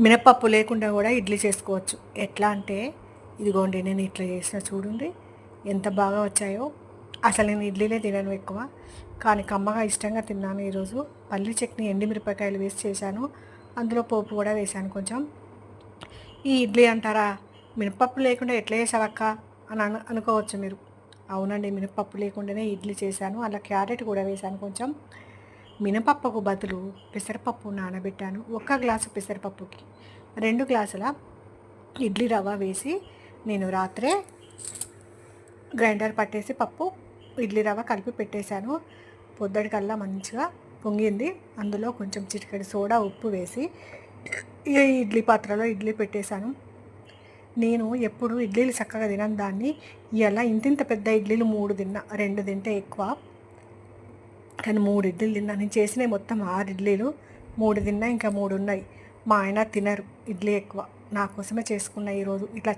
మినపప్పు లేకుండా కూడా ఇడ్లీ చేసుకోవచ్చు. ఎట్లా అంటే ఇదిగోండి, నేను ఇట్లా చేసిన చూడండి ఎంత బాగా వచ్చాయో. అసలు నేను ఇడ్లీలే తినను ఎక్కువ, కానీ కమ్మగా ఇష్టంగా తిన్నాను ఈరోజు. పల్లి చట్నీ ఎండిమిరపకాయలు వేసి చేశాను, అందులో పోపు కూడా వేశాను కొంచెం. ఈ ఇడ్లీ అంటారా, మినపప్పు లేకుండా ఎట్లా చేసావక్క అని అనుకోవచ్చు మీరు. అవునండి, మినపప్పు లేకుండానే ఇడ్లీ చేశాను. అలా క్యారెట్ కూడా వేశాను కొంచెం. మినపప్పుకు బదులు పెసరపప్పు నానబెట్టాను. 1 గ్లాసు పెసరపప్పుకి 2 గ్లాసుల ఇడ్లీ రవ్వ వేసి నేను రాత్రే గ్రైండర్ పట్టేసి పప్పు ఇడ్లీ రవ్వ కలిపి పెట్టేశాను. పొద్దుటికల్లా మంచిగా పొంగింది. అందులో కొంచెం చిటికెడు సోడా ఉప్పు వేసి ఈ ఇడ్లీ పాత్రలో ఇడ్లీ పెట్టేశాను. నేను ఎప్పుడు ఇడ్లీలు చక్కగా తినను దాన్ని. ఇలా ఇంతింత పెద్ద ఇడ్లీలు 3 తిన్నా, 2 తింటే ఎక్కువ, కానీ 3 ఇడ్లీలు తిన్నా. నేను చేసినవి మొత్తం 6 ఇడ్లీలు, 3 తిన్నా, ఇంకా 3 ఉన్నాయి. మా ఆయన తినరు ఇడ్లీ ఎక్కువ, నా కోసమే చేసుకున్నా ఈరోజు. ఇట్లా